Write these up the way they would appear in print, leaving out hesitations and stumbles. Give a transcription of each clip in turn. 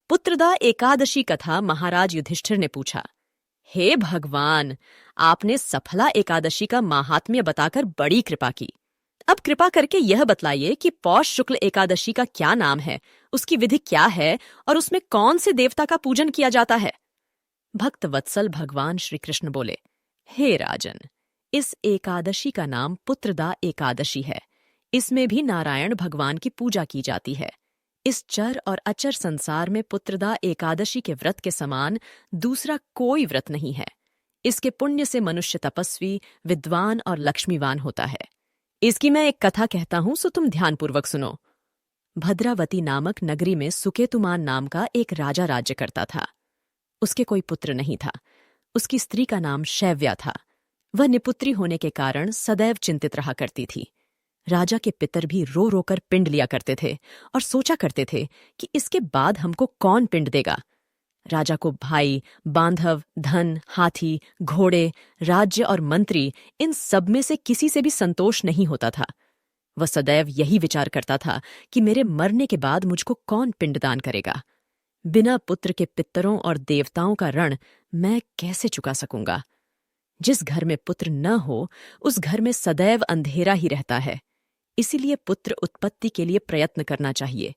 पुत्रदा एकादशी कथा महाराज युधिष्ठिर ने पूछा, हे भगवान, आपने सफला एकादशी का माहात्म्य बताकर बड़ी कृपा की। अब कृपा करके यह बतलाइए कि पौष शुक्ल एकादशी का क्या नाम है, उसकी विधि क्या है और उसमें कौन से देवता का पूजन किया जाता है। भक्त वत्सल भगवान श्री कृष्ण बोले, हे राजन, इस एकादशी का नाम पुत्रदा एकादशी है। इसमें भी नारायण भगवान की पूजा की जाती है। इस चर और अचर संसार में पुत्रदा एकादशी के व्रत के समान दूसरा कोई व्रत नहीं है। इसके पुण्य से मनुष्य तपस्वी, विद्वान और लक्ष्मीवान होता है। इसकी मैं एक कथा कहता हूं, सो तुम ध्यानपूर्वक सुनो। भद्रावती नामक नगरी में सुकेतुमान नाम का एक राजा राज्य करता था। उसके कोई पुत्र नहीं था। उसकी स्त्री का नाम शैव्या था। वह निपुत्री होने के कारण सदैव चिंतित रहा करती थी। राजा के पितर भी रो रोकर पिंड लिया करते थे और सोचा करते थे कि इसके बाद हमको कौन पिंड देगा। राजा को भाई, बांधव, धन, हाथी, घोड़े, राज्य और मंत्री, इन सब में से किसी से भी संतोष नहीं होता था। वह सदैव यही विचार करता था कि मेरे मरने के बाद मुझको कौन पिंडदान करेगा। बिना पुत्र के पितरों और देवताओं का ऋण मैं कैसे चुका सकूंगा। जिस घर में पुत्र न हो, उस घर में सदैव अंधेरा ही रहता है। इसीलिए पुत्र उत्पत्ति के लिए प्रयत्न करना चाहिए।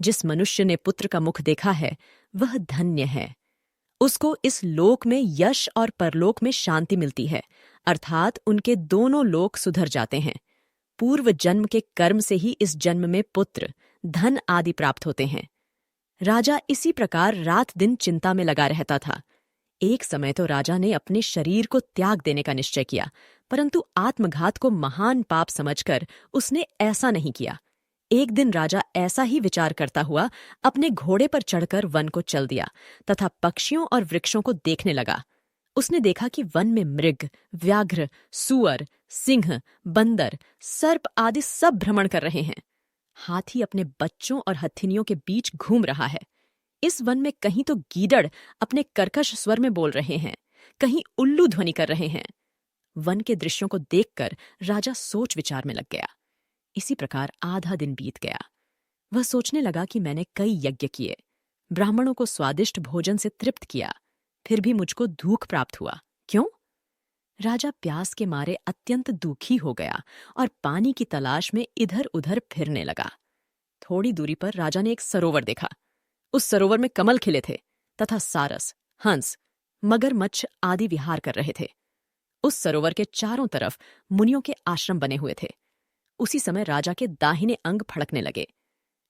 जिस मनुष्य ने पुत्र का मुख देखा है, वह धन्य है। उसको इस लोक में यश और परलोक में शांति मिलती है, अर्थात उनके दोनों लोक सुधर जाते हैं। पूर्व जन्म के कर्म से ही इस जन्म में पुत्र, धन आदि प्राप्त होते हैं। राजा इसी प्रकार रात दिन चिंता में लगा रहता था। एक समय तो राजा ने अपने शरीर को त्याग देने का निश्चय किया, परंतु आत्मघात को महान पाप समझकर उसने ऐसा नहीं किया। एक दिन राजा ऐसा ही विचार करता हुआ अपने घोड़े पर चढ़कर वन को चल दिया तथा पक्षियों और वृक्षों को देखने लगा। उसने देखा कि वन में मृग, व्याघ्र, सूअर, सिंह, बंदर, सर्प आदि सब भ्रमण कर रहे हैं। हाथी अपने बच्चों और हथिनियों के बीच घूम रहा है। इस वन में कहीं तो गीदड़ अपने कर्कश स्वर में बोल रहे हैं, कहीं उल्लू ध्वनि कर रहे हैं। वन के दृश्यों को देखकर राजा सोच विचार में लग गया। इसी प्रकार आधा दिन बीत गया। वह सोचने लगा कि मैंने कई यज्ञ किए, ब्राह्मणों को स्वादिष्ट भोजन से तृप्त किया, फिर भी मुझको दुख प्राप्त हुआ। क्यों? राजा प्यास के मारे अत्यंत दुखी हो गया और पानी की तलाश में इधर उधर फिरने लगा। थोड़ी दूरी पर राजा ने एक सरोवर देखा। उस सरोवर में कमल खिले थे तथा सारस, हंस, मगरमच्छ आदि विहार कर रहे थे। उस सरोवर के चारों तरफ मुनियों के आश्रम बने हुए थे। उसी समय राजा के दाहिने अंग फड़कने लगे।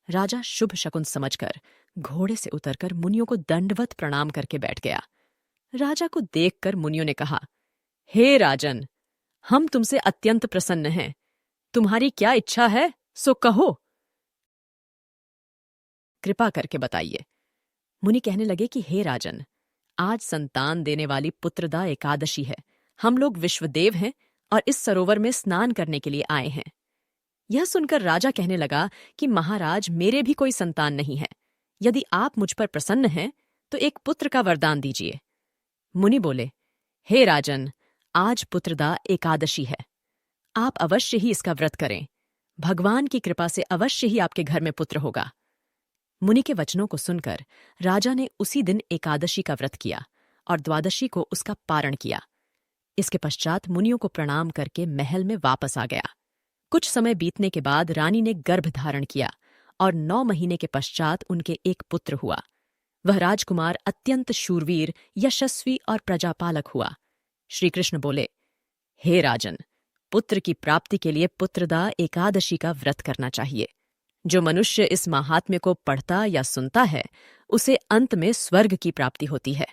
राजा शुभ शकुन समझकर घोड़े से उतरकर मुनियों को दंडवत प्रणाम करके बैठ गया। राजा को देखकर मुनियों ने कहा, हे राजन, हम तुमसे अत्यंत प्रसन्न हैं। तुम्हारी क्या इच्छा है, सो कहो। कृपा करके बताइए। मुनि कहने लगे कि हे राजन, आज संतान देने वाली पुत्रदा एकादशी है। हम लोग विश्वदेव हैं और इस सरोवर में स्नान करने के लिए आए हैं। यह सुनकर राजा कहने लगा कि महाराज, मेरे भी कोई संतान नहीं है। यदि आप मुझ पर प्रसन्न हैं तो एक पुत्र का वरदान दीजिए। मुनि बोले, हे राजन, आज पुत्रदा एकादशी है। आप अवश्य ही इसका व्रत करें। भगवान की कृपा से अवश्य ही आपके घर में पुत्र होगा। मुनि के वचनों को सुनकर राजा ने उसी दिन एकादशी का व्रत किया और द्वादशी को उसका पारण किया। इसके पश्चात मुनियों को प्रणाम करके महल में वापस आ गया। कुछ समय बीतने के बाद रानी ने गर्भ धारण किया और 9 महीने के पश्चात उनके एक पुत्र हुआ। वह राजकुमार अत्यंत शूरवीर, यशस्वी और प्रजापालक हुआ। श्री कृष्ण बोले, हे राजन, पुत्र की प्राप्ति के लिए पुत्रदा एकादशी का व्रत करना चाहिए। जो मनुष्य इस महात्म्य को पढ़ता या सुनता है, उसे अंत में स्वर्ग की प्राप्ति होती है।